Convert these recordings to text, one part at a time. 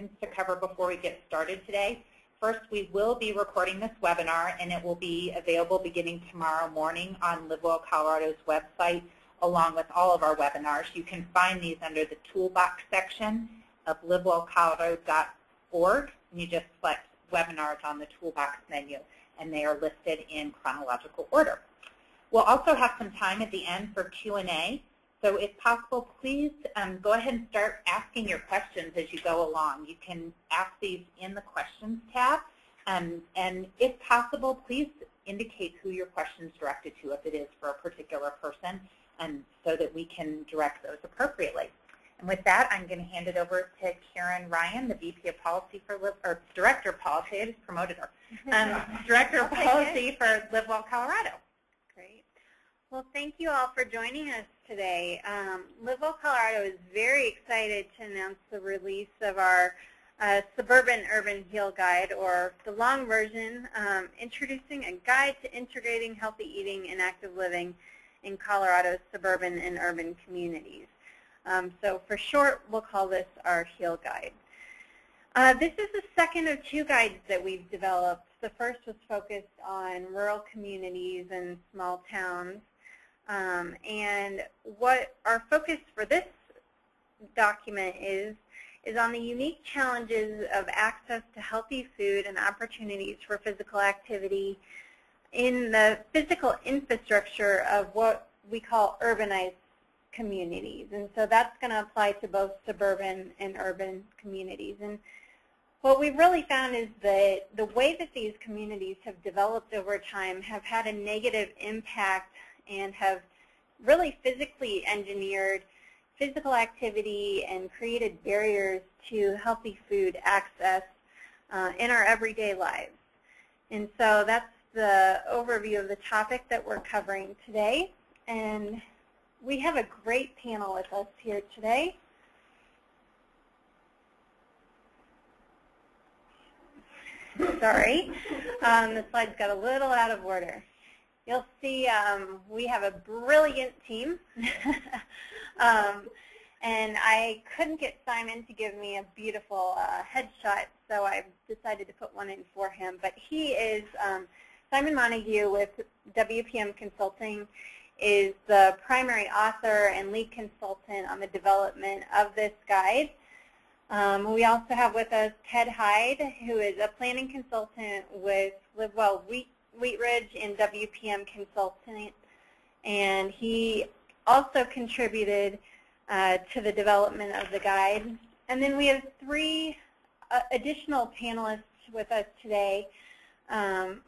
things to cover before we get started today. First, we will be recording this webinar, and it will be available beginning tomorrow morning on LiveWell Colorado's website, along with all of our webinars. You can find these under the Toolbox section of livewellcolorado.org, and you just select Webinars on the Toolbox menu, and they are listed in chronological order. We'll also have some time at the end for Q&A. So if possible, please go ahead and start asking your questions as you go along. You can ask these in the Questions tab. And if possible, please indicate who your question is directed to, if it is for a particular person, so that we can direct those appropriately. And with that, I'm going to hand it over to Karen Ryan, the VP of Policy for Director of Policy. I just promoted her. Director of Policy for LiveWell Colorado. Great. Well, thank you all for joining us today. LiveWell Colorado is very excited to announce the release of our Suburban Urban Heal Guide, or the long version, introducing a guide to integrating healthy eating and active living in Colorado's suburban and urban communities. So for short, we'll call this our Heal Guide. This is the second of two guides that we've developed. The first was focused on rural communities and small towns. And what our focus for this document is on the unique challenges of access to healthy food and opportunities for physical activity in the physical infrastructure of what we call urbanized communities. And so that's going to apply to both suburban and urban communities. And what we've really found is that the way that these communities have developed over time have had a negative impact and have really physically engineered physical activity and created barriers to healthy food access in our everyday lives. And so that's the overview of the topic that we're covering today. And we have a great panel with us here today. Sorry, the slides got a little out of order. You'll see we have a brilliant team. And I couldn't get Simon to give me a beautiful headshot, so I decided to put one in for him. But he is Simon Montague with WPM Consulting, is the primary author and lead consultant on the development of this guide. We also have with us Ted Hyde, who is a planning consultant with LiveWell Wheatridge and WPM Consulting, and he also contributed to the development of the guide. And then we have three additional panelists with us today.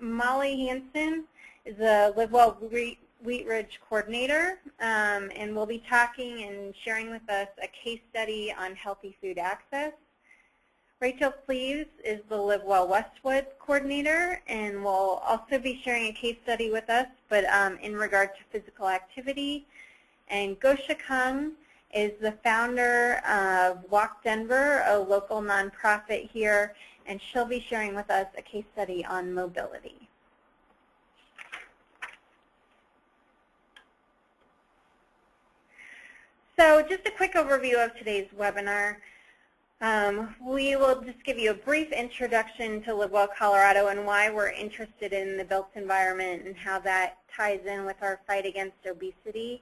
Molly Hansen is the LiveWell Wheatridge coordinator, and will be talking and sharing with us a case study on healthy food access. Rachel Cleaves is the LiveWell Westwood coordinator, and will also be sharing a case study with us, but in regard to physical activity. And Gosha Kung is the founder of Walk Denver, a local nonprofit here, and she'll be sharing with us a case study on mobility. So just a quick overview of today's webinar. We will just give you a brief introduction to LiveWell Colorado and why we're interested in the built environment and how that ties in with our fight against obesity.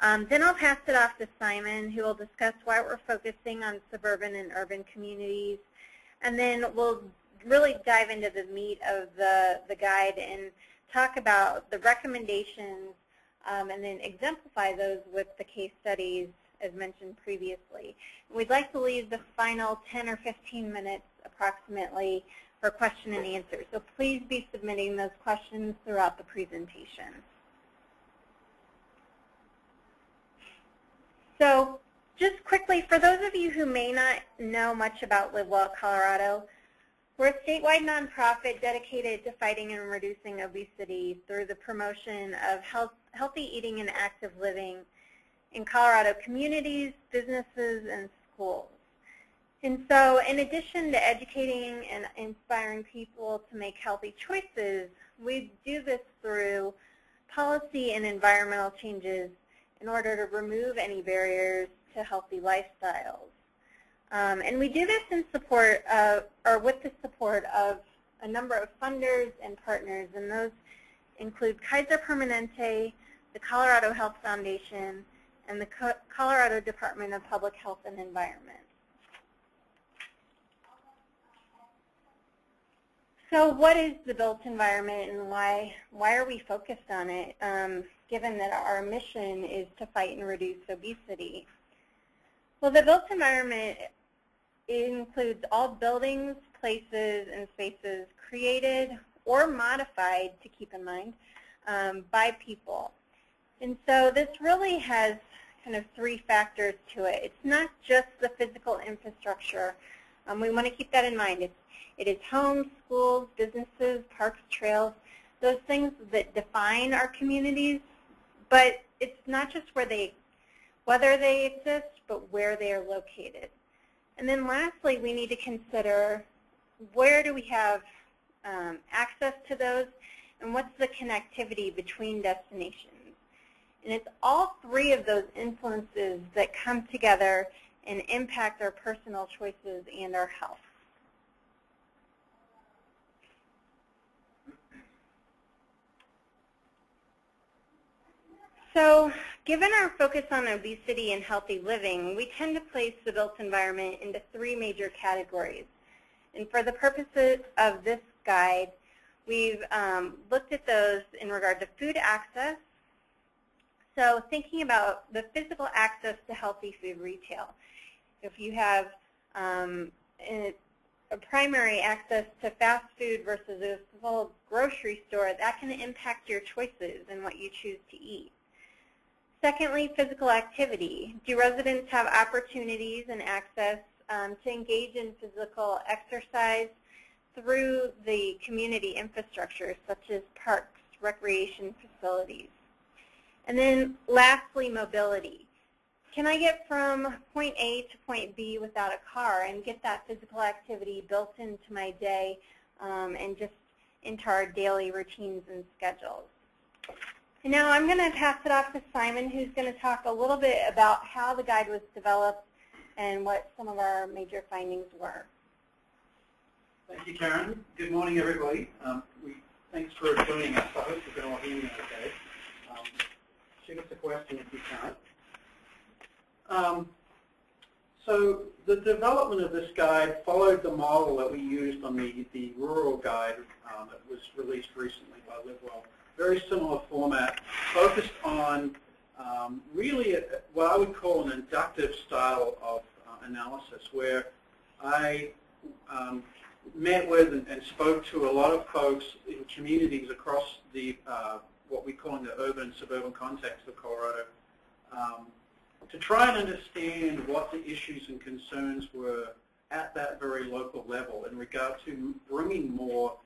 Then I'll pass it off to Simon, who will discuss why we're focusing on suburban and urban communities. And then we'll really dive into the meat of the guide and talk about the recommendations and then exemplify those with the case studies as mentioned previously. We'd like to leave the final 10 or 15 minutes approximately for question and answer. So please be submitting those questions throughout the presentation. So just quickly, for those of you who may not know much about LiveWell Colorado, we're a statewide nonprofit dedicated to fighting and reducing obesity through the promotion of healthy eating and active living in Colorado communities, businesses, and schools. And so in addition to educating and inspiring people to make healthy choices, we do this through policy and environmental changes in order to remove any barriers to healthy lifestyles. And we do this in support of, or with the support of, a number of funders and partners, and those include Kaiser Permanente, the Colorado Health Foundation, and the Colorado Department of Public Health and Environment. So what is the built environment, and why are we focused on it, given that our mission is to fight and reduce obesity? Well, the built environment includes all buildings, places, and spaces created or modified, to keep in mind, by people. And so this really has kind of three factors to it. It's not just the physical infrastructure. We want to keep that in mind. It is homes, schools, businesses, parks, trails, those things that define our communities, but it's not just whether they exist, but where they are located. And then lastly, we need to consider where do we have access to those, and what's the connectivity between destinations. And it's all three of those influences that come together and impact our personal choices and our health. So given our focus on obesity and healthy living, we tend to place the built environment into three major categories. And for the purposes of this guide, we've looked at those in regard to food access. So thinking about the physical access to healthy food retail. If you have a primary access to fast food versus a full grocery store, that can impact your choices and what you choose to eat. Secondly, physical activity. Do residents have opportunities and access to engage in physical exercise through the community infrastructure, such as parks, recreation facilities? And then lastly, mobility. Can I get from point A to point B without a car and get that physical activity built into my day and just into our daily routines and schedules? And now I'm going to pass it off to Simon, who's going to talk a little bit about how the guide was developed and what some of our major findings were. Thank you, Karen. Good morning, everybody. Thanks for joining us. I hope you can all hear me okay. Shoot us a question if you can't. So the development of this guide followed the model that we used on the rural guide that was released recently by LiveWell. Very similar format, focused on really what I would call an inductive style of analysis, where I met with and spoke to a lot of folks in communities across the what we call in the urban suburban context of Colorado, to try and understand what the issues and concerns were at that very local level in regard to bringing more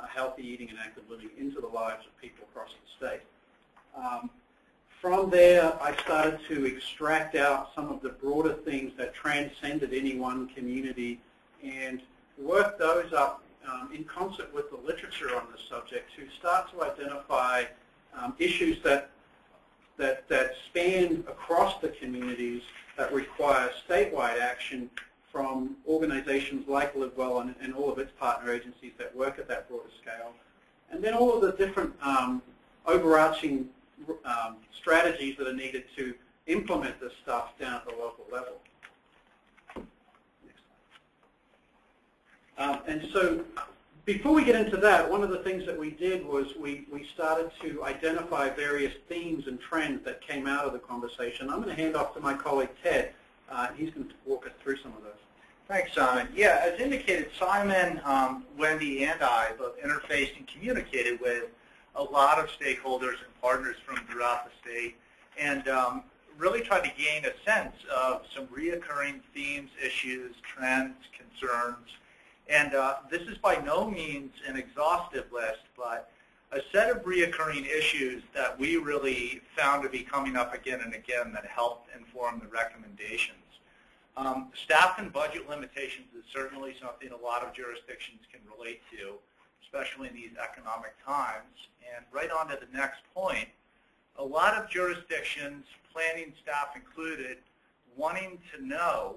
healthy eating and active living into the lives of people across the state. From there, I started to extract out some of the broader things that transcended any one community and work those up in concert with the literature on the subject to start to identify issues that span across the communities that require statewide action from organizations like LiveWell and all of its partner agencies that work at that broader scale, and then all of the different overarching strategies that are needed to implement this stuff down at the local level. And so before we get into that, one of the things that we did was we started to identify various themes and trends that came out of the conversation. I'm going to hand off to my colleague Ted. He's going to walk us through some of those. Thanks, Simon. Yeah, as indicated, Simon, Wendy, and I both interfaced and communicated with a lot of stakeholders and partners from throughout the state, and really tried to gain a sense of some reoccurring themes, issues, trends, concerns. And this is by no means an exhaustive list, but a set of reoccurring issues that we really found to be coming up again and again that helped inform the recommendations. Staff and budget limitations is certainly something a lot of jurisdictions can relate to, especially in these economic times. And right on to the next point, a lot of jurisdictions, planning staff included, wanting to know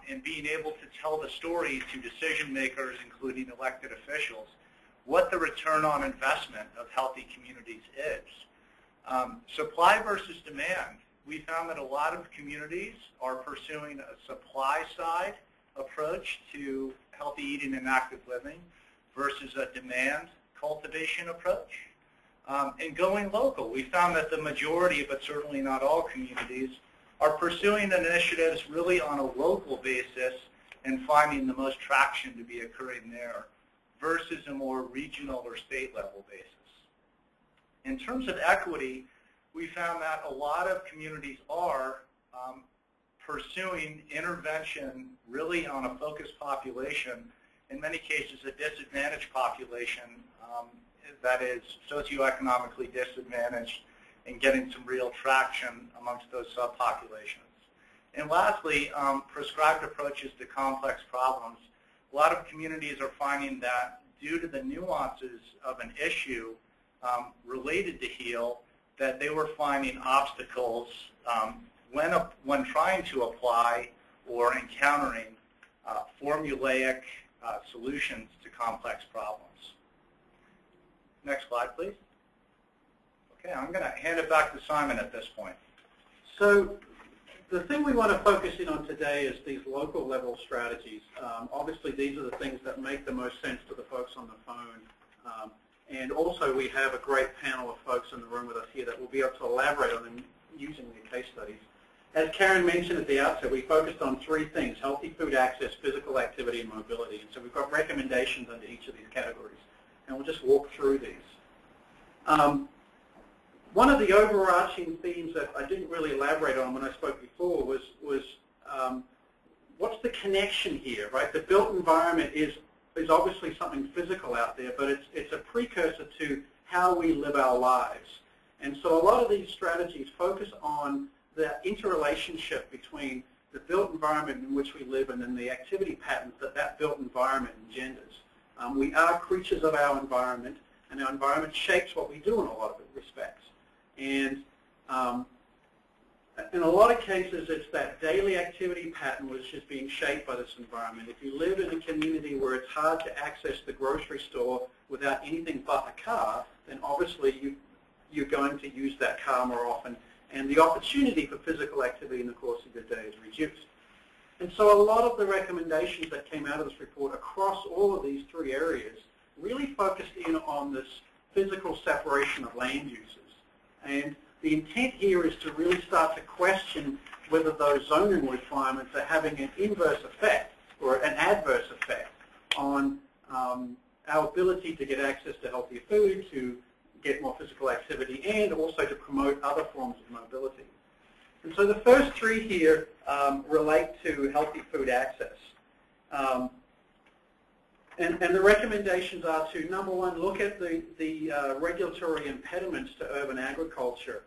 and being able to tell the story to decision makers, including elected officials, what the return on investment of healthy communities is. Supply versus demand. We found that a lot of communities are pursuing a supply side approach to healthy eating and active living versus a demand cultivation approach. And going local, we found that the majority, but certainly not all communities, are pursuing initiatives really on a local basis and finding the most traction to be occurring there versus a more regional or state level basis. In terms of equity, we found that a lot of communities are pursuing intervention really on a focused population, in many cases a disadvantaged population that is socioeconomically disadvantaged, and getting some real traction amongst those subpopulations. And lastly, prescribed approaches to complex problems. A lot of communities are finding that due to the nuances of an issue related to HEAL, that they were finding obstacles when trying to apply or encountering formulaic solutions to complex problems. Next slide, please. Okay, I'm going to hand it back to Simon at this point. So the thing we want to focus in on today is these local level strategies. Obviously, these are the things that make the most sense to the folks on the phone. And also, we have a great panel of folks in the room with us here that will be able to elaborate on them using their case studies. As Karen mentioned at the outset, we focused on three things: healthy food access, physical activity, and mobility. And so we've got recommendations under each of these categories. And we'll just walk through these. One of the overarching themes that I didn't really elaborate on when I spoke before was what's the connection here, right? The built environment is obviously something physical out there, but it's a precursor to how we live our lives. And so a lot of these strategies focus on the interrelationship between the built environment in which we live and then the activity patterns that built environment engenders. We are creatures of our environment, and our environment shapes what we do in a lot of respects. And in a lot of cases, it's that daily activity pattern which is being shaped by this environment. If you live in a community where it's hard to access the grocery store without anything but a car, then obviously you're going to use that car more often, and the opportunity for physical activity in the course of your day is reduced. And so a lot of the recommendations that came out of this report across all of these three areas really focused in on this physical separation of land uses. And the intent here is to really start to question whether those zoning requirements are having an inverse effect or an adverse effect on our ability to get access to healthier food, to get more physical activity, and also to promote other forms of mobility. And so the first three here relate to healthy food access. And the recommendations are to, number one, look at the regulatory impediments to urban agriculture.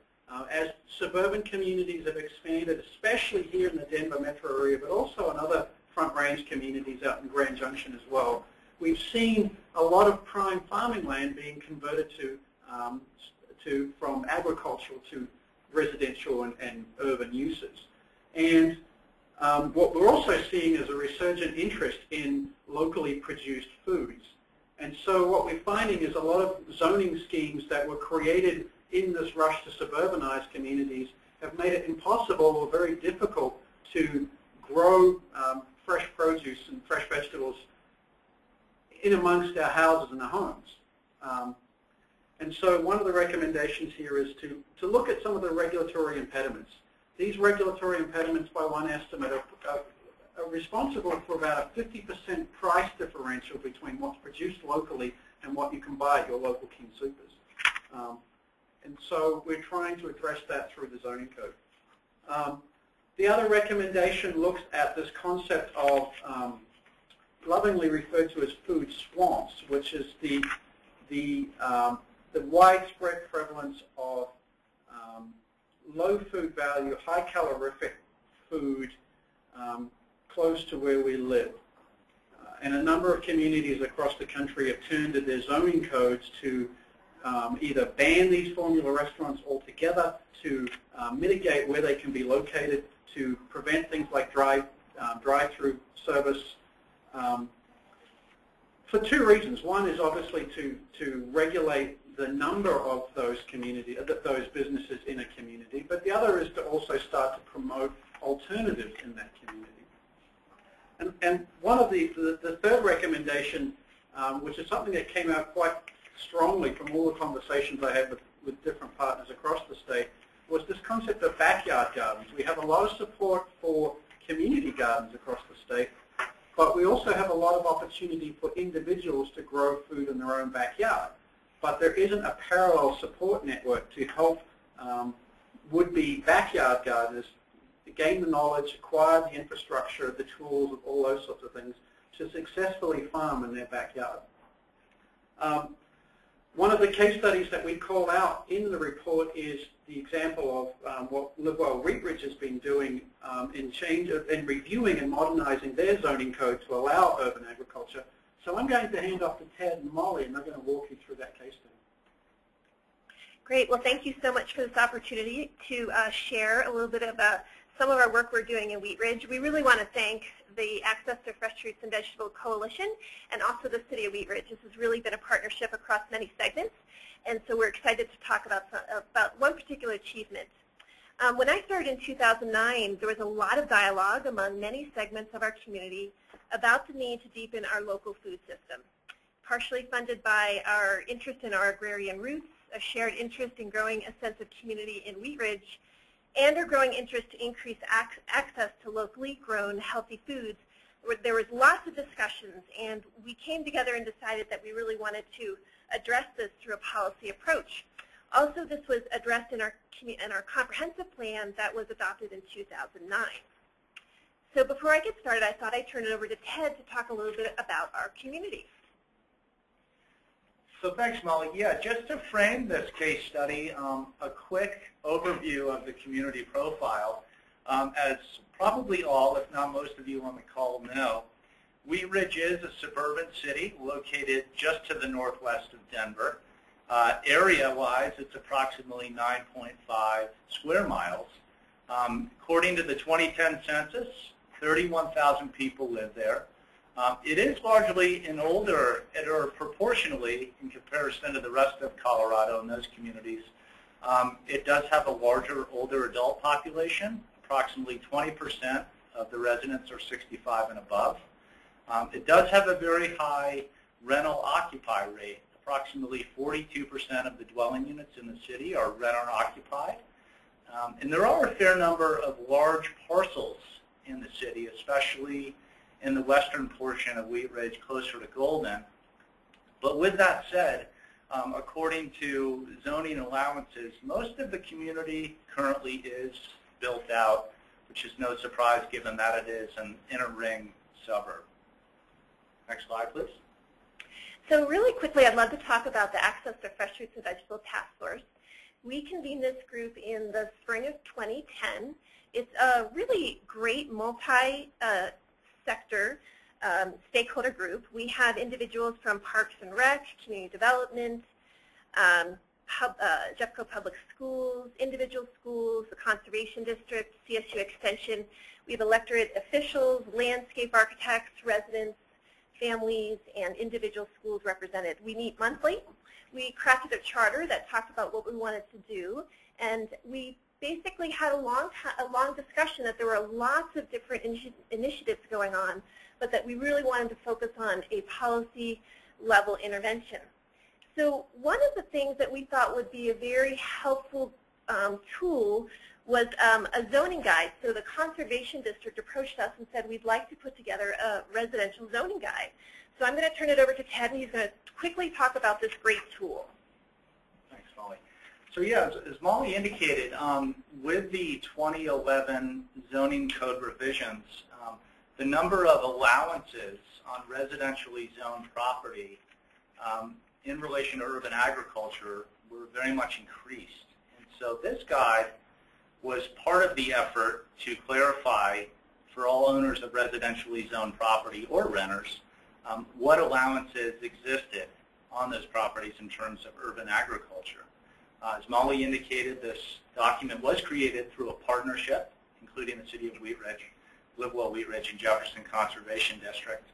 As suburban communities have expanded, especially here in the Denver metro area, but also in other Front Range communities out in Grand Junction as well, we've seen a lot of prime farming land being converted from agricultural to residential and urban uses. And what we're also seeing is a resurgent interest in locally produced foods. And so what we're finding is a lot of zoning schemes that were created in this rush to suburbanize communities have made it impossible or very difficult to grow fresh produce and fresh vegetables in amongst our houses and our homes. And so one of the recommendations here is to look at some of the regulatory impediments. These regulatory impediments, by one estimate, are responsible for about a 50% price differential between what's produced locally and what you can buy at your local King Soopers. And so we're trying to address that through the zoning code. The other recommendation looks at this concept of lovingly referred to as food swamps, which is the widespread prevalence of low food value, high calorific food close to where we live. And a number of communities across the country have turned to their zoning codes to either ban these formula restaurants altogether, to mitigate where they can be located, to prevent things like drive-through service for two reasons. One is obviously to regulate the number of those businesses in a community, but the other is to also start to promote alternatives in that community. And one of the third recommendation, which is something that came out quite strongly from all the conversations I had with different partners across the state, was this concept of backyard gardens. We have a lot of support for community gardens across the state, but we also have a lot of opportunity for individuals to grow food in their own backyard. But there isn't a parallel support network to help would-be backyard gardeners gain the knowledge, acquire the infrastructure, the tools, all those sorts of things to successfully farm in their backyard. One of the case studies that we call out in the report is the example of what LiveWell Wheatridge has been doing in reviewing and modernizing their zoning code to allow urban agriculture. So I'm going to hand off to Ted and Molly, and they're going to walk you through that case study. Great. Well, thank you so much for this opportunity to share a little bit about some of our work we're doing in Wheatridge. We really want to thank the Access to Fresh Fruits and Vegetables Coalition and also the City of Wheatridge. This has really been a partnership across many segments, and so we're excited to talk about one particular achievement. When I started in 2009, there was a lot of dialogue among many segments of our community about the need to deepen our local food system, partially funded by our interest in our agrarian roots, a shared interest in growing a sense of community in Wheatridge, and our growing interest to increase access to locally grown healthy foods. There was lots of discussions, and we came together and decided that we really wanted to address this through a policy approach. Also, this was addressed in our comprehensive plan that was adopted in 2009. So before I get started, I thought I'd turn it over to Ted to talk a little bit about our community. So thanks, Molly. Yeah, just to frame this case study, a quick overview of the community profile. As probably all, if not most of you on the call know, Wheatridge is a suburban city located just to the northwest of Denver. Area-wise, it's approximately 9.5 square miles. According to the 2010 census, 31,000 people live there. It is largely an older, or proportionally in comparison to the rest of Colorado and those communities, it does have a larger, older adult population. Approximately 20% of the residents are 65 and above. It does have a very high rental occupy rate. Approximately 42% of the dwelling units in the city are rent or occupied. And there are a fair number of large parcels in the city, especially in the western portion of Wheatridge, closer to Golden. But with that said, according to zoning allowances, most of the community currently is built out, which is no surprise given that it is an inner ring suburb. Next slide, please. So really quickly, I'd love to talk about the Access to Fresh Fruits and Vegetables Task Force. We convened this group in the spring of 2010. It's a really great multi-sector stakeholder group. We have individuals from Parks and Rec, Community Development, Jeffco Public Schools, individual schools, the Conservation District, CSU Extension. We have electorate officials, landscape architects, residents, families, and individual schools represented. We meet monthly. We crafted a charter that talked about what we wanted to do, and we basically had a long discussion that there were lots of different initiatives going on, but that we really wanted to focus on a policy-level intervention. So one of the things that we thought would be a very helpful tool was a zoning guide. So the Conservation District approached us and said, we'd like to put together a residential zoning guide. So I'm going to turn it over to Ted, and he's going to quickly talk about this great tool. Thanks, Molly. So yeah, as Molly indicated, with the 2011 zoning code revisions, the number of allowances on residentially zoned property in relation to urban agriculture were very much increased. And so this guide was part of the effort to clarify for all owners of residentially zoned property or renters what allowances existed on those properties in terms of urban agriculture. As Molly indicated, this document was created through a partnership, including the City of Wheatridge, LiveWell, Wheat Ridge, and Jefferson Conservation District.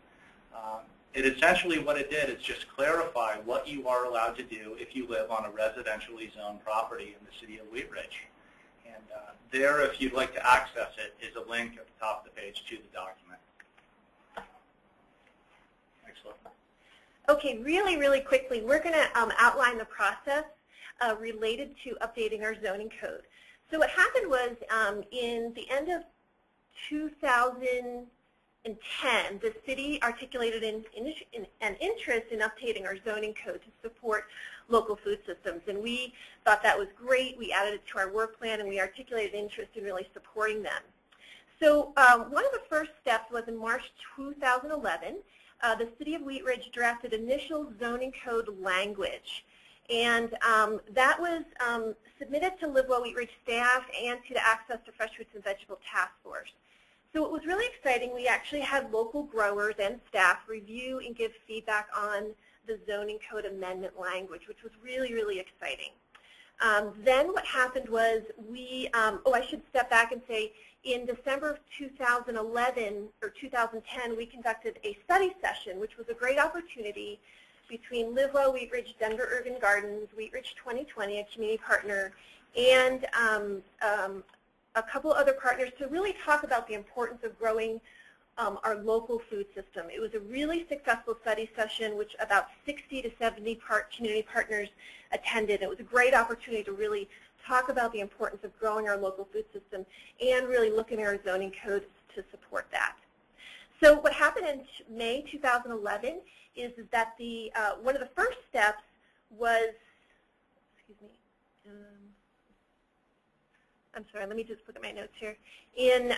It essentially, what it did is just clarify what you are allowed to do if you live on a residentially zoned property in the city of Wheat Ridge. And there, if you'd like to access it, is a link at the top of the page to the document. Excellent. Okay, really quickly, we're going to outline the process related to updating our zoning code. So what happened was in the end of 2010, the city articulated an interest in updating our zoning code to support local food systems. And we thought that was great. We added it to our work plan, and we articulated interest in really supporting them. So one of the first steps was in March 2011, the city of Wheat Ridge drafted initial zoning code language. And that was submitted to LiveWell Wheat Ridge staff and to the Access to Fresh Fruits and Vegetable Task Force. So it was really exciting. We actually had local growers and staff review and give feedback on the zoning code amendment language, which was really exciting. Then what happened was we, I should step back and say, in December of 2011 or 2010, we conducted a study session, which was a great opportunity between LiveWell, Wheat Ridge, Denver Urban Gardens, Wheat Ridge 2020, a community partner, and a couple other partners to really talk about the importance of growing our local food system. It was a really successful study session, which about 60 to 70 community partners attended. It was a great opportunity to really talk about the importance of growing our local food system and really looking at our zoning code to support that. So what happened in May 2011 is that the one of the first steps was, excuse me, I'm sorry, let me just look at my notes here. In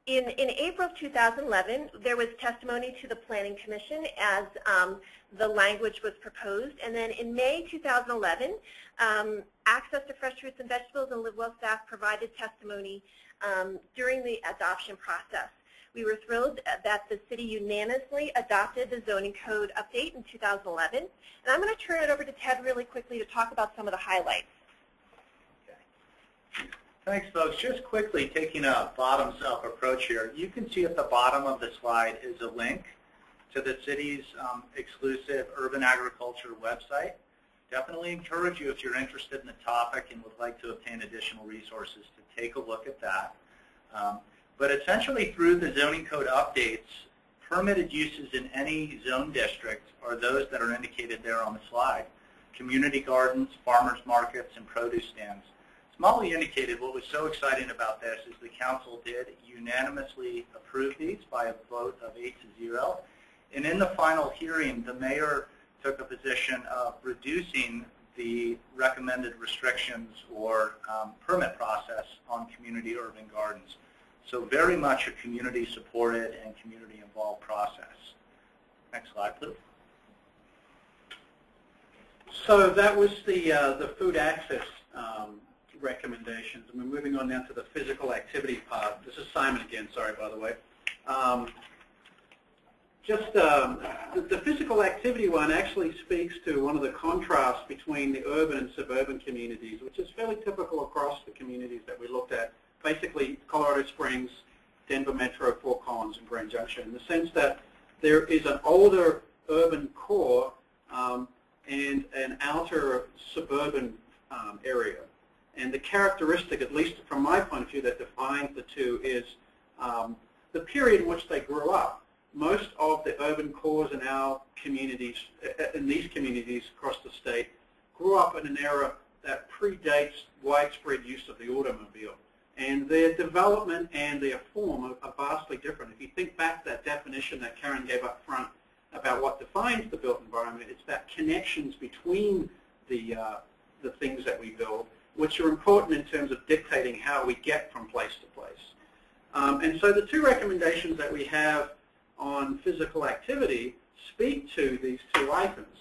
April of 2011, there was testimony to the Planning Commission as the language was proposed. And then in May 2011, Access to Fresh Fruits and Vegetables and LiveWell staff provided testimony during the adoption process. We were thrilled that the city unanimously adopted the zoning code update in 2011. And I'm going to turn it over to Ted really quickly to talk about some of the highlights. Okay. Thanks, folks. Just quickly taking a bottoms-up approach here, you can see at the bottom of the slide is a link to the city's exclusive urban agriculture website. Definitely encourage you, if you're interested in the topic and would like to obtain additional resources, to take a look at that. But essentially, through the zoning code updates, permitted uses in any zone district are those that are indicated there on the slide. Community gardens, farmers markets, and produce stands. As Molly indicated, what was so exciting about this is the council did unanimously approve these by a vote of 8-0. And in the final hearing, the mayor took a position of reducing the recommended restrictions or permit process on community urban gardens. So very much a community-supported and community-involved process. Next slide, please. So that was the food access recommendations. And we're moving on now to the physical activity part. This is Simon again, sorry, by the way. The physical activity one actually speaks to one of the contrasts between the urban and suburban communities, which is fairly typical across the communities that we looked at. Basically, Colorado Springs, Denver Metro, Fort Collins, and Grand Junction, in the sense that there is an older urban core and an outer suburban area. And the characteristic, at least from my point of view, that defines the two is the period in which they grew up. Most of the urban cores in our communities, in these communities across the state, grew up in an era that predates widespread use of the automobile. And their development and their form are vastly different. If you think back to that definition that Karen gave up front about what defines the built environment, it's that connections between the things that we build, which are important in terms of dictating how we get from place to place. And so the two recommendations that we have on physical activity speak to these two items.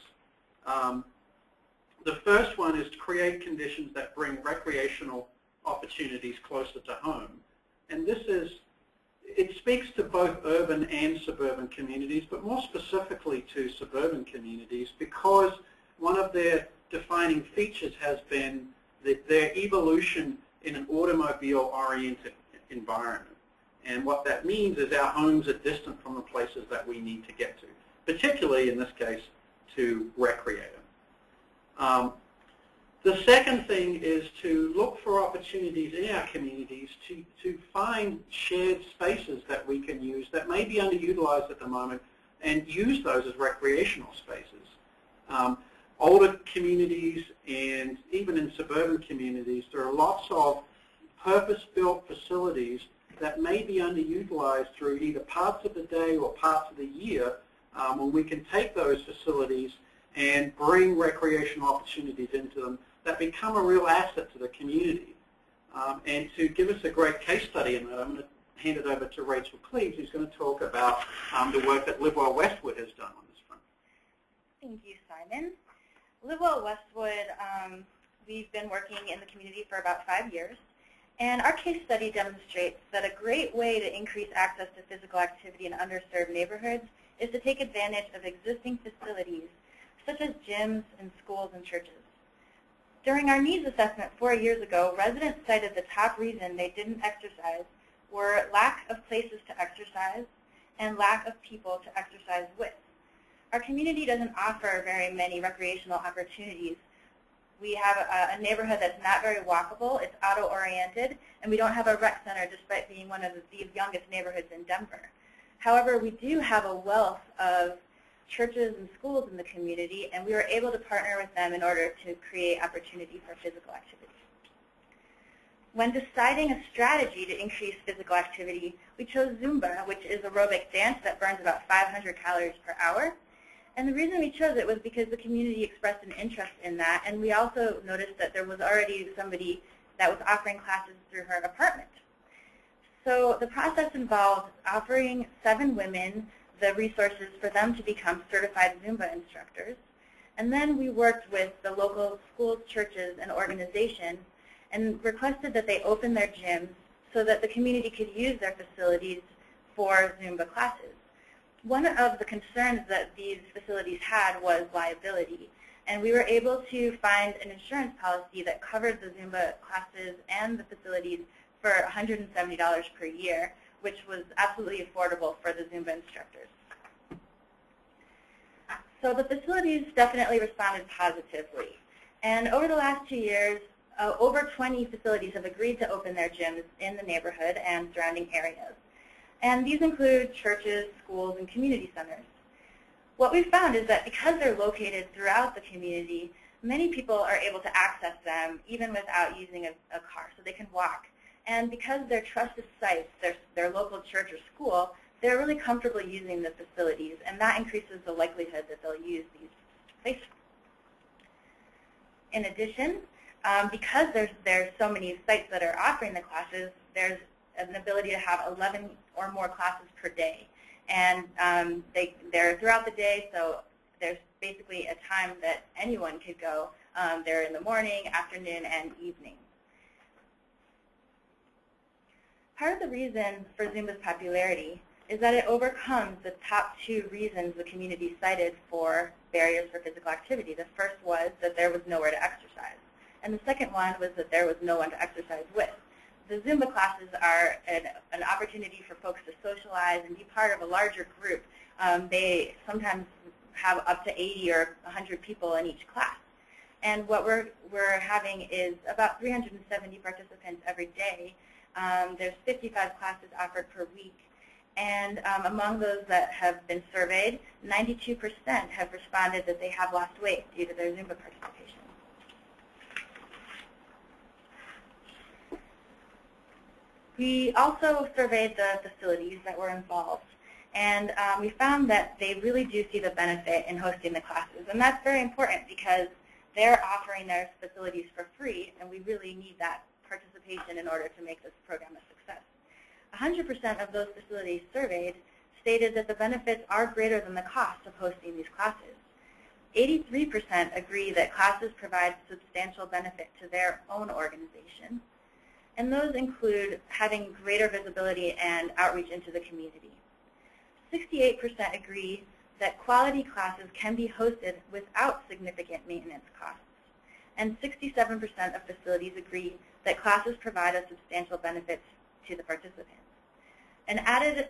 The first one is to create conditions that bring recreational opportunities closer to home. And it speaks to both urban and suburban communities, but more specifically to suburban communities, because one of their defining features has been that their evolution in an automobile-oriented environment. And what that means is our homes are distant from the places that we need to get to, particularly in this case to recreate them. The second thing is to look for opportunities in our communities to find shared spaces that we can use that may be underutilized at the moment and use those as recreational spaces. Older communities and even in suburban communities, there are lots of purpose-built facilities that may be underutilized through either parts of the day or parts of the year when we can take those facilities and bring recreational opportunities into them that become a real asset to the community. And to give us a great case study in that, I'm going to hand it over to Rachel Cleves, who's going to talk about the work that LiveWell Westwood has done on this front. Thank you, Simon. LiveWell Westwood, we've been working in the community for about 5 years, and our case study demonstrates that a great way to increase access to physical activity in underserved neighborhoods is to take advantage of existing facilities, such as gyms and schools and churches. During our needs assessment 4 years ago, residents cited the top reason they didn't exercise were lack of places to exercise and lack of people to exercise with. Our community doesn't offer very many recreational opportunities. We have a neighborhood that's not very walkable, it's auto-oriented, and we don't have a rec center despite being one of the youngest neighborhoods in Denver. However, we do have a wealth of churches and schools in the community, and we were able to partner with them in order to create opportunity for physical activity. When deciding a strategy to increase physical activity, we chose Zumba, which is aerobic dance that burns about 500 calories per hour. And the reason we chose it was because the community expressed an interest in that, and we also noticed that there was already somebody that was offering classes through her apartment. So the process involved offering 7 women the resources for them to become certified Zumba instructors. And then we worked with the local schools, churches, and organizations and requested that they open their gyms so that the community could use their facilities for Zumba classes. One of the concerns that these facilities had was liability, and we were able to find an insurance policy that covered the Zumba classes and the facilities for $170 per year, which was absolutely affordable for the Zumba instructors. So the facilities definitely responded positively. And over the last 2 years, over 20 facilities have agreed to open their gyms in the neighborhood and surrounding areas. And these include churches, schools, and community centers. What we've found is that because they're located throughout the community, many people are able to access them even without using a car, so they can walk. And because they're trusted sites, their local church or school, they're really comfortable using the facilities, and that increases the likelihood that they'll use these places. In addition, because there's so many sites that are offering the classes, there's an ability to have 11 or more classes per day. And they're throughout the day, so there's basically a time that anyone could go. They're in the morning, afternoon, and evening. Part of the reason for Zumba's popularity is that it overcomes the top 2 reasons the community cited for barriers for physical activity. The first was that there was nowhere to exercise, and the second one was that there was no one to exercise with. The Zumba classes are an opportunity for folks to socialize and be part of a larger group. They sometimes have up to 80 or 100 people in each class. And what we're having is about 370 participants every day. There's 55 classes offered per week. And among those that have been surveyed, 92% have responded that they have lost weight due to their Zumba participation. We also surveyed the facilities that were involved, and we found that they really do see the benefit in hosting the classes. And that's very important because they're offering their facilities for free, and we really need that participation in order to make this program a success. 100% of those facilities surveyed stated that the benefits are greater than the cost of hosting these classes. 83% agree that classes provide substantial benefit to their own organization. And those include having greater visibility and outreach into the community. 68% agree that quality classes can be hosted without significant maintenance costs. And 67% of facilities agree that classes provide a substantial benefit to the participants. An added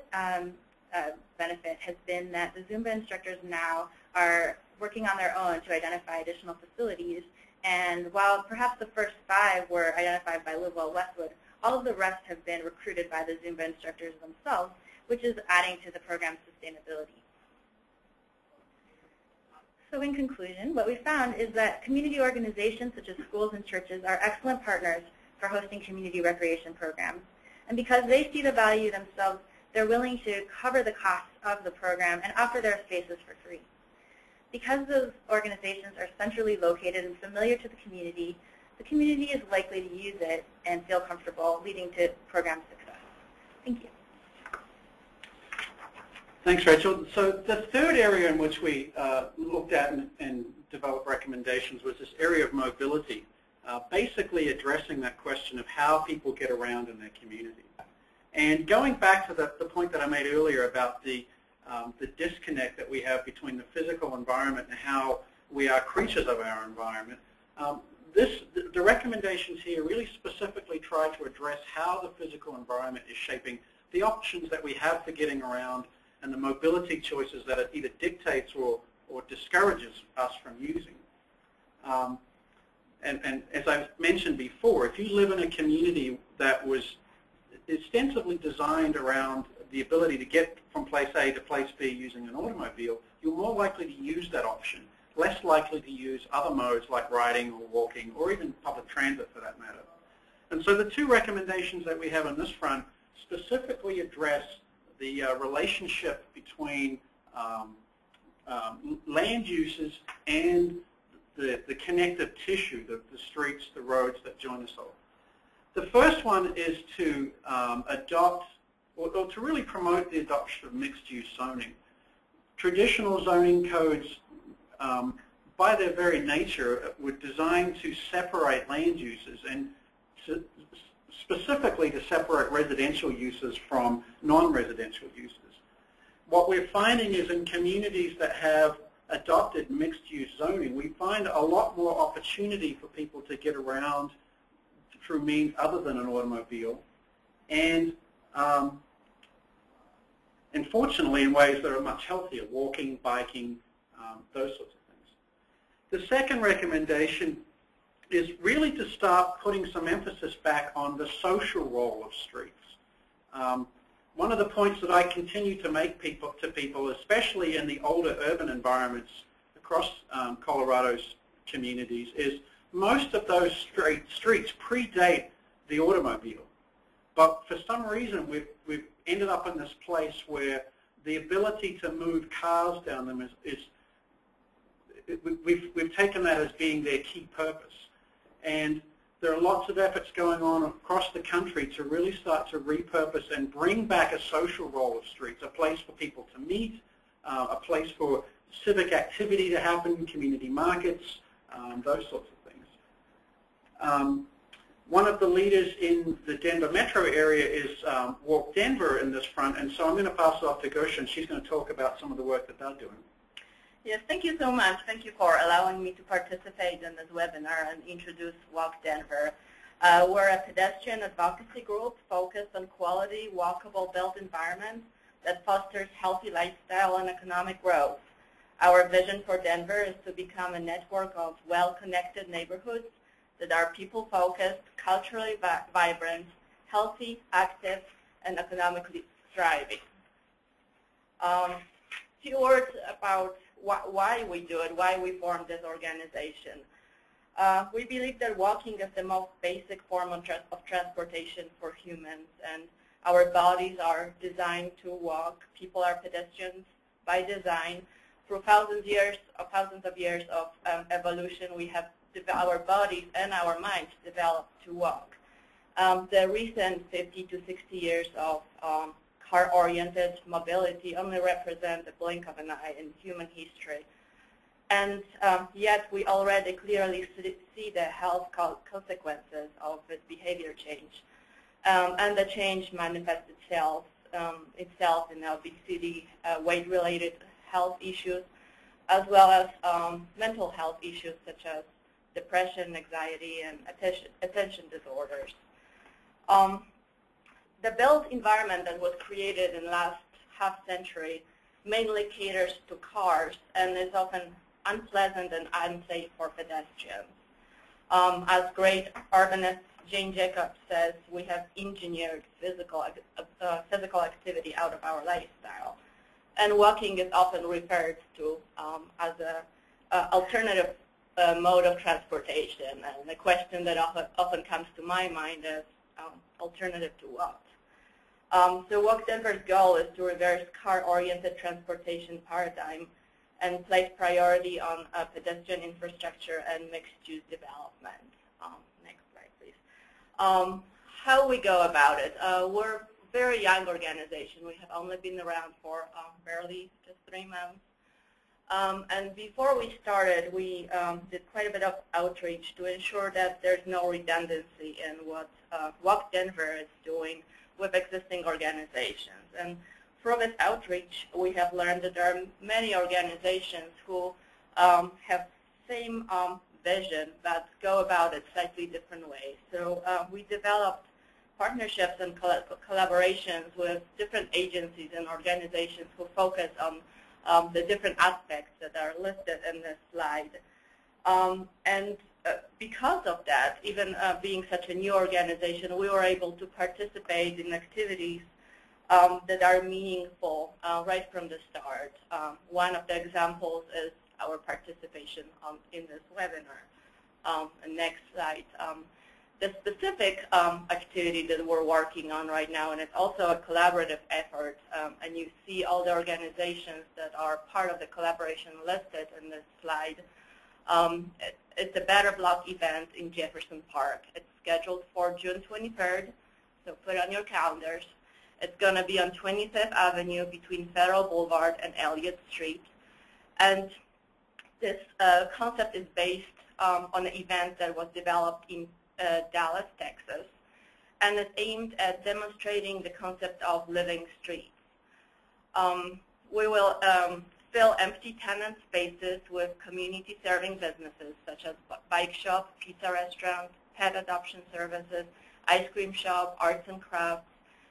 benefit has been that the Zumba instructors now are working on their own to identify additional facilities, and while perhaps the first 5 were identified by LiveWell Westwood, all of the rest have been recruited by the Zumba instructors themselves, which is adding to the program's sustainability. So in conclusion, what we found is that community organizations such as schools and churches are excellent partners for hosting community recreation programs. And because they see the value themselves, they're willing to cover the costs of the program and offer their spaces for free. Because those organizations are centrally located and familiar to the community is likely to use it and feel comfortable, leading to program success. Thank you. Thanks, Rachel. So the third area in which we looked at and developed recommendations was this area of mobility, basically addressing that question of how people get around in their community. And going back to the point that I made earlier about the disconnect that we have between the physical environment and how we are creatures of our environment, the recommendations here really specifically try to address how the physical environment is shaping the options that we have for getting around and the mobility choices that it either dictates or discourages us from using. And as I've mentioned before, if you live in a community that was extensively designed around the ability to get from place A to place B using an automobile, you're more likely to use that option, less likely to use other modes like riding or walking or even public transit for that matter. And so the 2 recommendations that we have on this front specifically address the relationship between land uses and the connective tissue, the streets, the roads that join us all. The first one is to adopt or to really promote the adoption of mixed-use zoning. Traditional zoning codes, by their very nature, were designed to separate land uses and specifically to separate residential uses from non-residential uses. What we're finding is in communities that have adopted mixed-use zoning, we find a lot more opportunity for people to get around through means other than an automobile, and fortunately in ways that are much healthier, walking, biking, those sorts of things. The second recommendation is really to start putting some emphasis back on the social role of streets. One of the points that I continue to make to people, especially in the older urban environments across Colorado's communities, is most of those streets predate the automobile. But for some reason, we've ended up in this place where the ability to move cars down them we've taken that as being their key purpose. And there are lots of efforts going on across the country to really start to repurpose and bring back a social role of streets, a place for people to meet, a place for civic activity to happen, community markets, those sorts of things. One of the leaders in the Denver metro area is Walk Denver in this front, and so I'm going to pass it off to Gosha, and she's going to talk about some of the work that they're doing. Yes, thank you so much. Thank you for allowing me to participate in this webinar and introduce Walk Denver. We're a pedestrian advocacy group focused on quality, walkable built environments that fosters healthy lifestyle and economic growth. Our vision for Denver is to become a network of well-connected neighborhoods that are people-focused, culturally vibrant, healthy, active, and economically thriving. Few words about why we do it, why we formed this organization. We believe that walking is the most basic form of transportation for humans, and our bodies are designed to walk. People are pedestrians by design. Through thousands of years of evolution, we have our bodies and our minds developed to walk. The recent 50 to 60 years of car-oriented mobility only represent a blink of an eye in human history. And yet we already clearly see the health consequences of this behavior change. And the change manifests itself in obesity, weight-related health issues, as well as mental health issues such as depression, anxiety, and attention disorders. The built environment that was created in the last half century mainly caters to cars and is often unpleasant and unsafe for pedestrians. As great urbanist Jane Jacobs says, we have engineered physical activity out of our lifestyle. And walking is often referred to as an alternative mode of transportation. And the question that often comes to my mind is, alternative to what? So Walk Denver's goal is to reverse car-oriented transportation paradigm and place priority on pedestrian infrastructure and mixed-use development. Next slide, please. How we go about it. We're a very young organization. We have only been around for barely just 3 months. And before we started, we did quite a bit of outreach to ensure that there's no redundancy in what Walk Denver is doing with existing organizations. And from this outreach, we have learned that there are many organizations who have same vision but go about it slightly different ways. So we developed partnerships and collaborations with different agencies and organizations who focus on the different aspects that are listed in this slide. Because of that, even being such a new organization, we were able to participate in activities that are meaningful right from the start. One of the examples is our participation in this webinar. Next slide. The specific activity that we're working on right now, and it's also a collaborative effort, and you see all the organizations that are part of the collaboration listed in this slide. It's a Better Block event in Jefferson Park. It's scheduled for June 23rd, so put it on your calendars. It's going to be on 25th Avenue between Federal Boulevard and Elliott Street. And this concept is based on an event that was developed in Dallas, Texas, and is aimed at demonstrating the concept of living streets. We will fill empty tenant spaces with community-serving businesses such as bike shop, pizza restaurant, pet adoption services, ice cream shop, arts and crafts.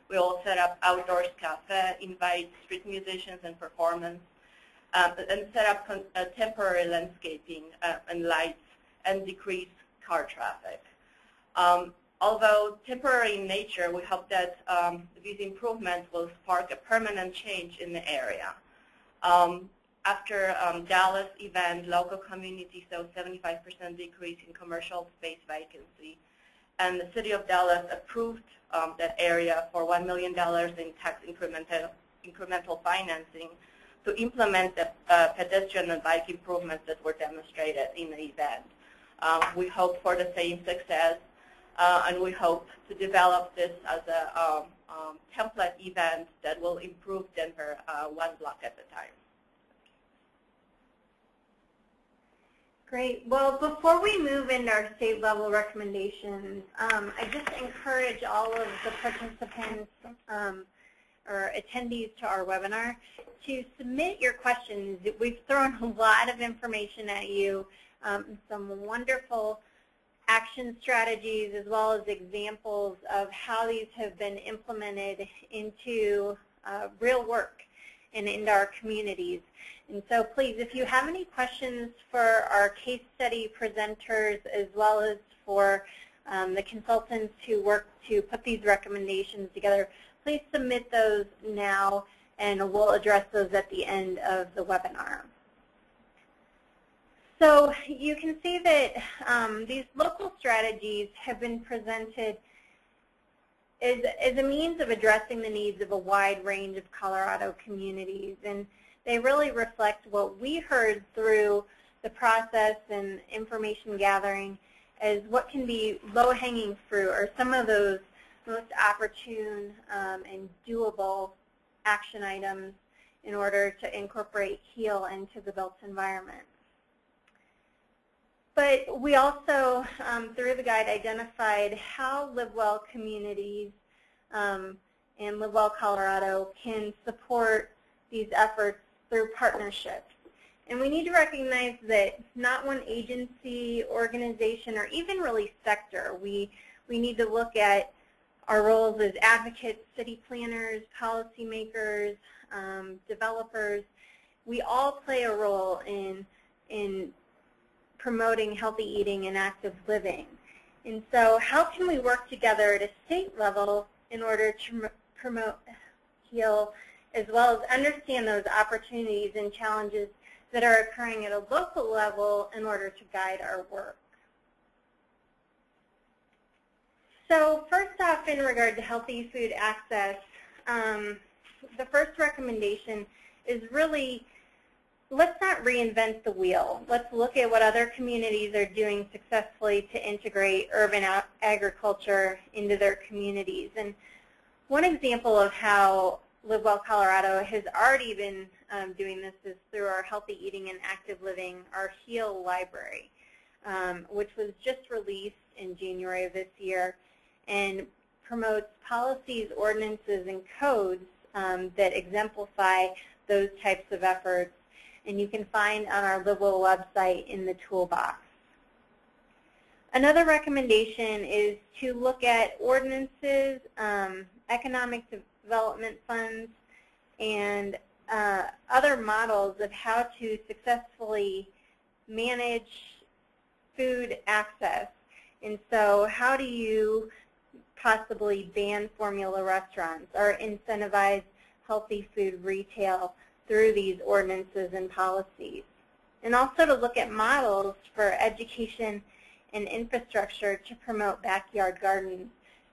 We will set up outdoors cafe, invite street musicians and performance, and set up temporary landscaping and lights and decrease car traffic. Although temporary in nature, we hope that these improvements will spark a permanent change in the area. After Dallas event, local community saw 75% decrease in commercial space vacancy, and the city of Dallas approved that area for $1 million in tax incremental financing to implement the pedestrian and bike improvements that were demonstrated in the event. We hope for the same success, and we hope to develop this as a template event that will improve Denver one block at a time. Great. Well, before we move into our state level recommendations, I just encourage all of the participants or attendees to our webinar to submit your questions. We've thrown a lot of information at you, some wonderful action strategies as well as examples of how these have been implemented into real work and into our communities. And so please, if you have any questions for our case study presenters as well as for the consultants who work to put these recommendations together, please submit those now and we'll address those at the end of the webinar. So you can see that these local strategies have been presented as a means of addressing the needs of a wide range of Colorado communities, and they really reflect what we heard through the process and information gathering as what can be low-hanging fruit or some of those most opportune and doable action items in order to incorporate HEAL into the built environment. But we also, through the guide, identified how LiveWell communities and LiveWell Colorado can support these efforts through partnerships. And we need to recognize that not one agency, organization, or even really sector. We need to look at our roles as advocates, city planners, policymakers, developers. We all play a role in promoting healthy eating and active living. And so how can we work together at a state level in order to promote HEAL, as well as understand those opportunities and challenges that are occurring at a local level in order to guide our work? So first off, in regard to healthy food access, the first recommendation is really, let's not reinvent the wheel. Let's look at what other communities are doing successfully to integrate urban agriculture into their communities. And one example of how LiveWell Colorado has already been doing this is through our Healthy Eating and Active Living, our HEAL library, which was just released in January of this year, and promotes policies, ordinances, and codes that exemplify those types of efforts. And you can find on our LiveWell website in the toolbox. Another recommendation is to look at ordinances, economic development funds, and other models of how to successfully manage food access. And so how do you possibly ban formula restaurants or incentivize healthy food retail through these ordinances and policies? And also to look at models for education and infrastructure to promote backyard gardens,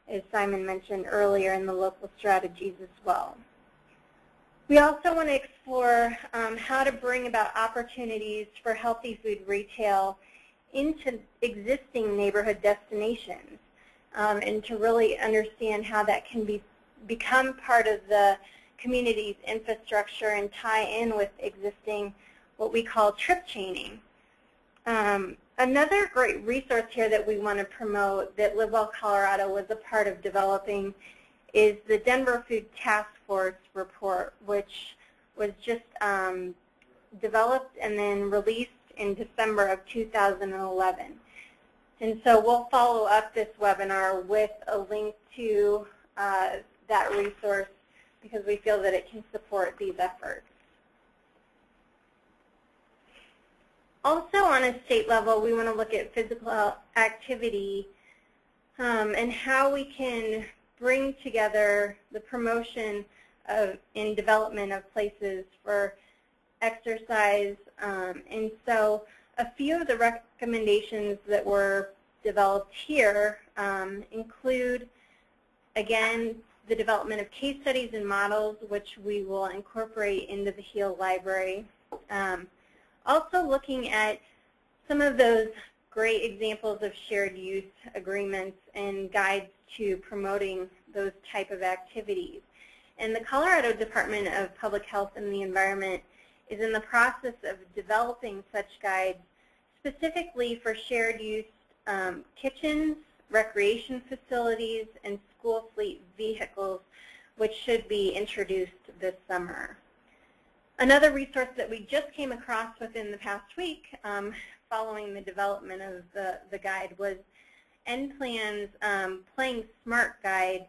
as Simon mentioned earlier, in the local strategies as well. We also want to explore how to bring about opportunities for healthy food retail into existing neighborhood destinations, and to really understand how that can become part of the community's infrastructure and tie in with existing, what we call trip chaining. Another great resource here that we want to promote that LiveWell Colorado was a part of developing is the Denver Food Task Force report, which was just developed and then released in December of 2011. And so we'll follow up this webinar with a link to that resource because we feel that it can support these efforts. Also on a state level, we want to look at physical activity and how we can bring together the promotion of and development of places for exercise. And so a few of the recommendations that were developed here include, again, the development of case studies and models, which we will incorporate into the HEAL library. Also looking at some of those great examples of shared use agreements and guides to promoting those type of activities. And the Colorado Department of Public Health and the Environment is in the process of developing such guides specifically for shared use kitchens, recreation facilities, and school fleet vehicles, which should be introduced this summer. Another resource that we just came across within the past week following the development of the guide was NPLAN's Playing Smart Guide,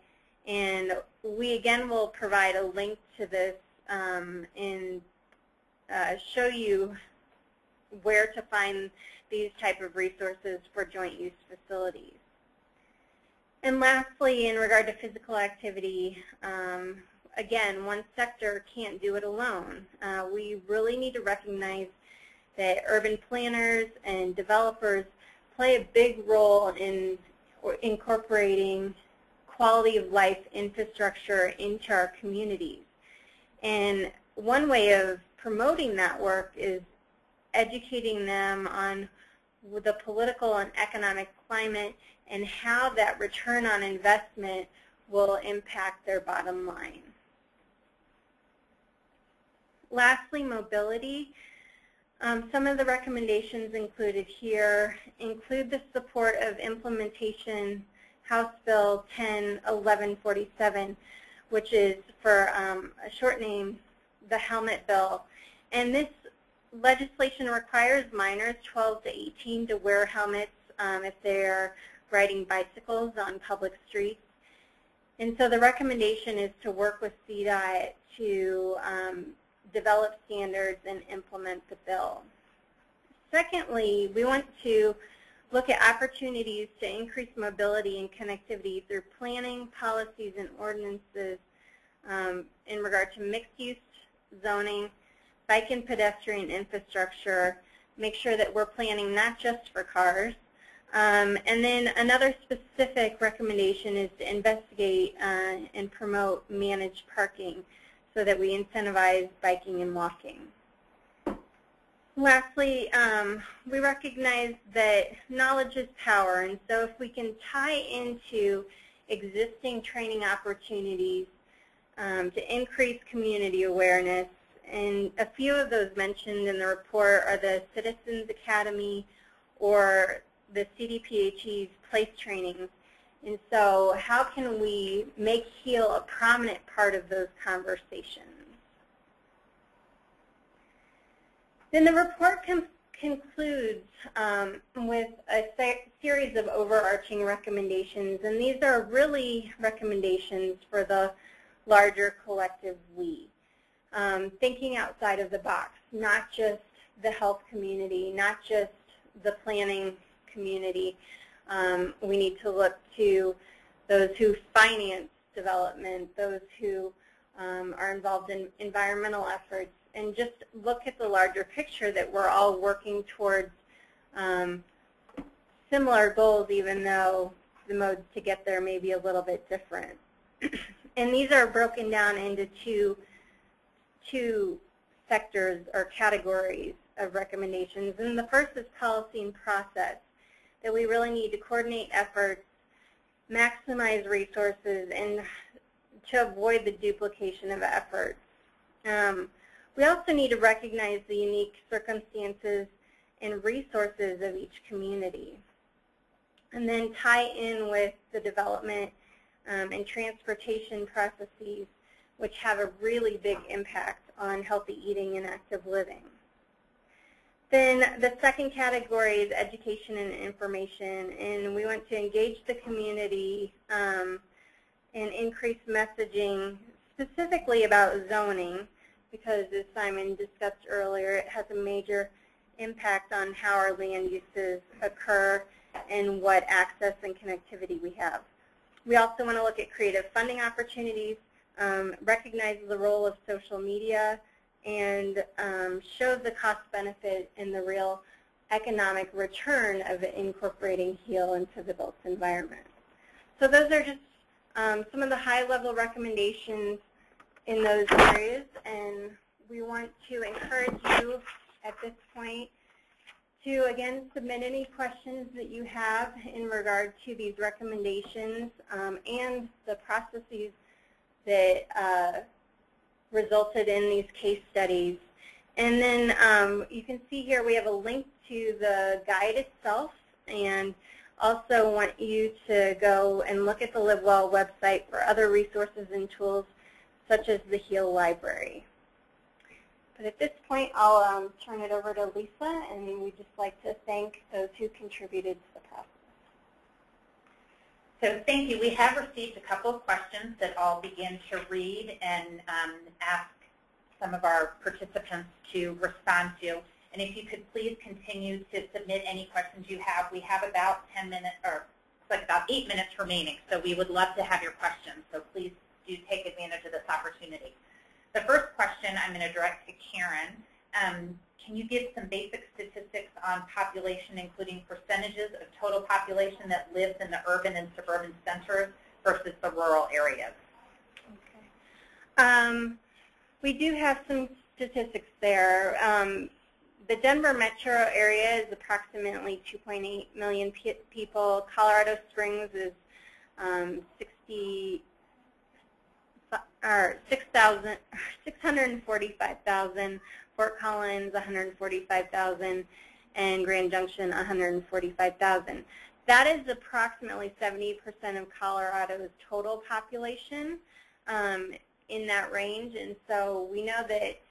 and we again will provide a link to this and show you where to find these type of resources for joint use facilities. And lastly, in regard to physical activity, again, one sector can't do it alone. We really need to recognize that urban planners and developers play a big role in incorporating quality of life infrastructure into our communities. And one way of promoting that work is educating them on the political and economic climate and how that return on investment will impact their bottom line. Lastly, mobility. Some of the recommendations included here include the support of implementation House Bill 10-1147, which is for a short name, the Helmet Bill. And this legislation requires minors 12 to 18 to wear helmets if they're riding bicycles on public streets. And so the recommendation is to work with CDOT to develop standards and implement the bill. Secondly, we want to look at opportunities to increase mobility and connectivity through planning, policies, and ordinances in regard to mixed-use zoning, bike and pedestrian infrastructure, make sure that we're planning not just for cars. And then another specific recommendation is to investigate and promote managed parking so that we incentivize biking and walking. Lastly, we recognize that knowledge is power, and so if we can tie into existing training opportunities to increase community awareness, and a few of those mentioned in the report are the Citizens Academy or the CDPHE's place trainings. And so how can we make HEAL a prominent part of those conversations? Then the report concludes with a series of overarching recommendations, and these are really recommendations for the larger collective we. Thinking outside of the box, not just the health community, not just the planning community. We need to look to those who finance development, those who are involved in environmental efforts, and just look at the larger picture that we're all working towards similar goals, even though the modes to get there may be a little bit different. And these are broken down into two sectors or categories of recommendations. And the first is policy and process, that we really need to coordinate efforts, maximize resources, and to avoid the duplication of efforts. We also need to recognize the unique circumstances and resources of each community, and then tie in with the development and transportation processes, which have a really big impact on healthy eating and active living. Then the second category is education and information, and we want to engage the community and increase messaging specifically about zoning, because as Simon discussed earlier, it has a major impact on how our land uses occur and what access and connectivity we have. We also want to look at creative funding opportunities, recognize the role of social media, and show the cost benefit and the real economic return of incorporating HEAL into the built environment. So those are just some of the high-level recommendations in those areas, and we want to encourage you at this point to, again, submit any questions that you have in regard to these recommendations and the processes that resulted in these case studies. And then you can see here we have a link to the guide itself, and also want you to go and look at the LiveWell website for other resources and tools such as the HEAL library. But at this point, I'll turn it over to Lisa, and we'd just like to thank those who contributed to the process. So thank you. We have received a couple of questions that I'll begin to read and ask some of our participants to respond to. And if you could please continue to submit any questions you have. We have about 10 minutes, or it's like about 8 minutes remaining, so we would love to have your questions. So please do take advantage of this opportunity. The first question I'm going to direct to Karen. Can you give some basic statistics on population, including percentages of total population that lives in the urban and suburban centers versus the rural areas? Okay. We do have some statistics there. The Denver metro area is approximately 2.8 million people. Colorado Springs is 645,000. Fort Collins, 145,000, and Grand Junction, 145,000. That is approximately 70% of Colorado's total population in that range, and so we know that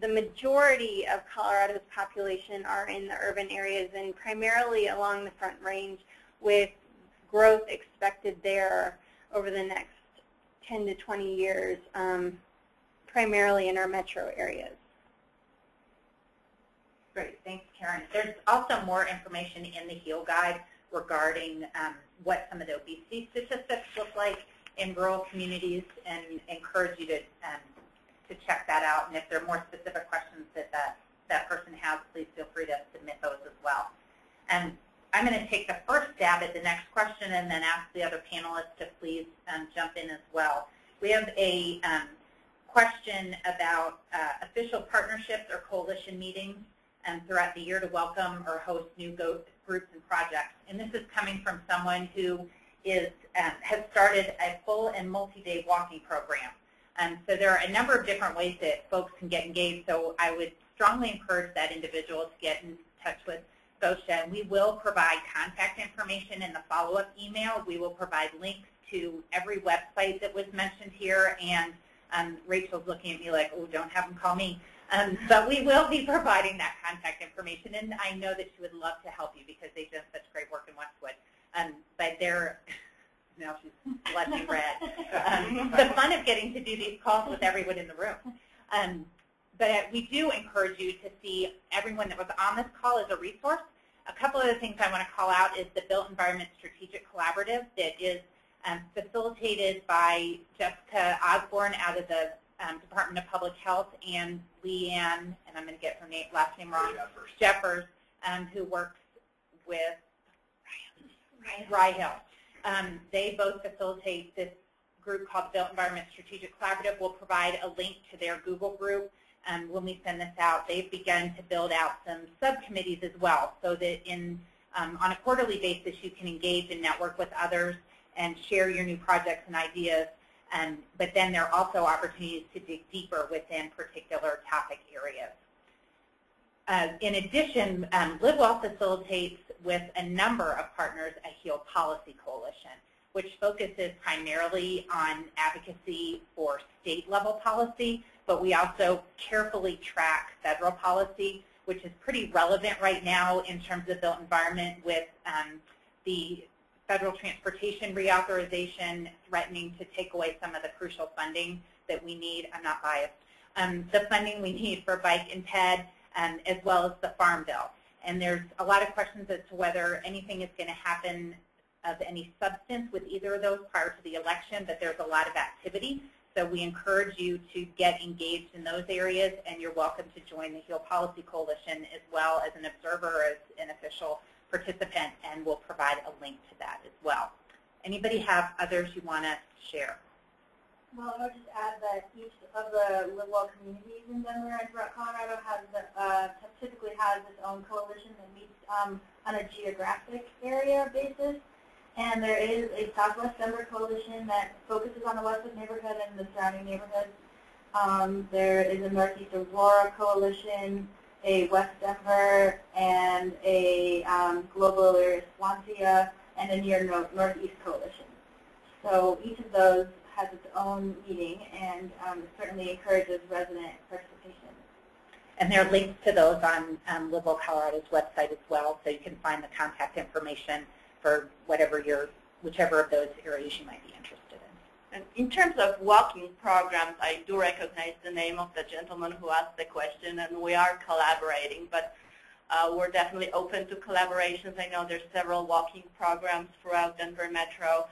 the majority of Colorado's population are in the urban areas and primarily along the Front Range, with growth expected there over the next 10 to 20 years, primarily in our metro areas. Great, thanks, Karen. There's also more information in the HEAL Guide regarding what some of the obesity statistics look like in rural communities, and encourage you to check that out. And if there are more specific questions that person has, please feel free to submit those as well. And I'm going to take the first stab at the next question and then ask the other panelists to please jump in as well. We have a question about official partnerships or coalition meetings throughout the year to welcome or host new groups and projects. And this is coming from someone who has started a full and multi-day walking program. So there are a number of different ways that folks can get engaged. So I would strongly encourage that individual to get in touch with SOCIA. We will provide contact information in the follow-up email. We will provide links to every website that was mentioned here. And Rachel's looking at me like, oh, don't have them call me. But we will be providing that contact information. And I know that she would love to help you because they do such great work in Westwood. But they're, now she's blushing red. The fun of getting to do these calls with everyone in the room. But we do encourage you to see everyone that was on this call as a resource. A couple of the things I want to call out is the Built Environment Strategic Collaborative that is facilitated by Jessica Osborne out of the Department of Public Health, and Leanne, and I'm going to get her last name wrong, Jeffers, who works with Rye-Hill. They both facilitate this group called the Built Environment Strategic Collaborative. We'll provide a link to their Google group when we send this out. They've begun to build out some subcommittees as well, so that on a quarterly basis you can engage and network with others and share your new projects and ideas. But then there are also opportunities to dig deeper within particular topic areas. In addition, LiveWell facilitates with a number of partners a HEAL Policy Coalition, which focuses primarily on advocacy for state-level policy, but we also carefully track federal policy, which is pretty relevant right now in terms of built environment, with the federal transportation reauthorization threatening to take away some of the crucial funding that we need. I'm not biased. The funding we need for bike and ped, as well as the Farm Bill. And there's a lot of questions as to whether anything is going to happen of any substance with either of those prior to the election, but there's a lot of activity. So we encourage you to get engaged in those areas, and you're welcome to join the HEAL Policy Coalition as well as an observer or as an official participant, and we'll provide a link to that as well. Anybody have others you want to share? Well, I would just add that each of the LiveWell communities in Denver and throughout Colorado typically has its own coalition that meets on a geographic area basis. And there is a Southwest Denver coalition that focuses on the Westwood neighborhood and the surrounding neighborhoods. There is a Northeast Aurora coalition, a West Denver, and a Global Area Swansea, and a near Northeast coalition. So each of those has its own meeting, and certainly encourages resident participation. And there are links to those on LiveWell Colorado's website as well, so you can find the contact information for whichever of those areas you might be interested in. And in terms of walking programs, I do recognize the name of the gentleman who asked the question, and we are collaborating, but we're definitely open to collaborations. I know there's several walking programs throughout Denver Metro.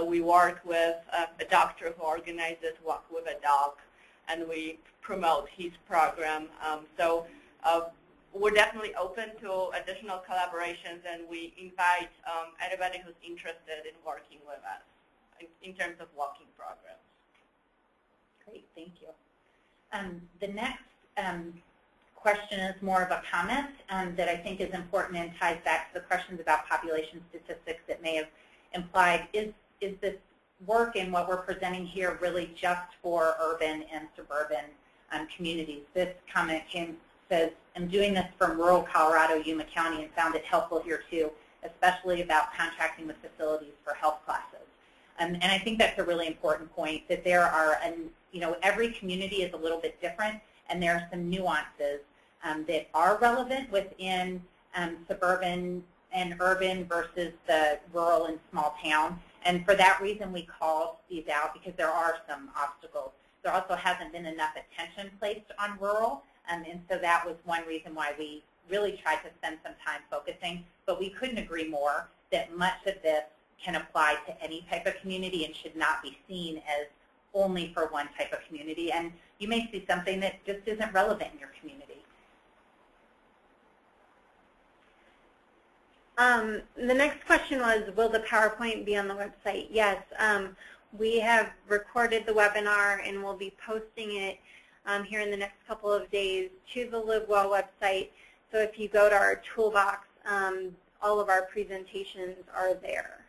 We work with a doctor who organizes Walk with a Dog, and we promote his program. So we're definitely open to additional collaborations, and we invite anybody who's interested in working with us in terms of walking programs. Great, thank you. The next question is more of a comment that I think is important and ties back to the questions about population statistics that may have implied. Is this work and what we're presenting here really just for urban and suburban communities? This comment says, I'm doing this from rural Colorado, Yuma County, and found it helpful here too, especially about contracting with facilities for health classes. And I think that's a really important point, that there are, every community is a little bit different, and there are some nuances that are relevant within suburban and urban versus the rural and small town. And for that reason, we called these out because there are some obstacles. There also hasn't been enough attention placed on rural, and so that was one reason why we really tried to spend some time focusing. But we couldn't agree more that much of this can apply to any type of community and should not be seen as only for one type of community. And you may see something that just isn't relevant in your community. The next question was, will the PowerPoint be on the website? Yes. We have recorded the webinar and we'll be posting it here in the next couple of days to the LiveWell website. So if you go to our toolbox, all of our presentations are there.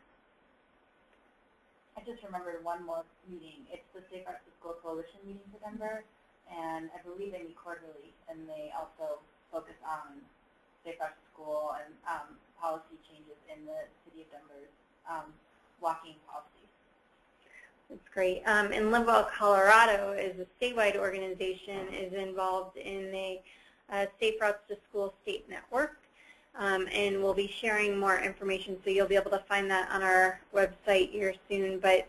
I just remembered one more meeting. It's the Safe Routes to School Coalition meeting in Denver, and I believe they meet quarterly, and they also focus on Safe Routes to School and policy changes in the City of Denver's walking policies. That's great. And LiveWell Colorado is a statewide organization, is involved in the Safe Routes to School state network, and we'll be sharing more information, so you'll be able to find that on our website here soon. But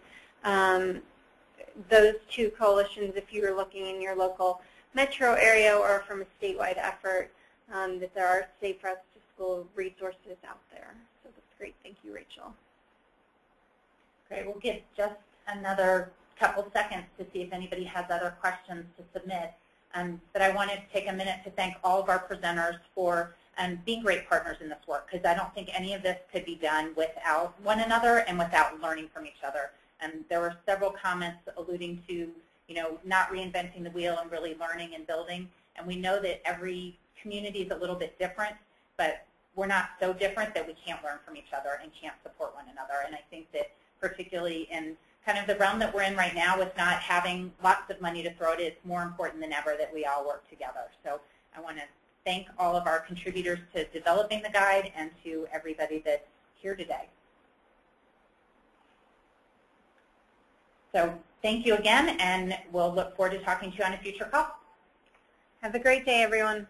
those two coalitions, if you were looking in your local metro area or from a statewide effort, that there are Safe Routes to School resources out there. So that's great. Thank you, Rachel. Great. We'll give just another couple seconds to see if anybody has other questions to submit. But I wanted to take a minute to thank all of our presenters for being great partners in this work, because I don't think any of this could be done without one another and without learning from each other. And there were several comments alluding to, not reinventing the wheel and really learning and building. And we know that every community is a little bit different, but we're not so different that we can't learn from each other and can't support one another. And I think that particularly in kind of the realm that we're in right now with not having lots of money to throw at it, it's more important than ever that we all work together. So I want to thank all of our contributors to developing the guide and to everybody that's here today. So thank you again, and we'll look forward to talking to you on a future call. Have a great day, everyone.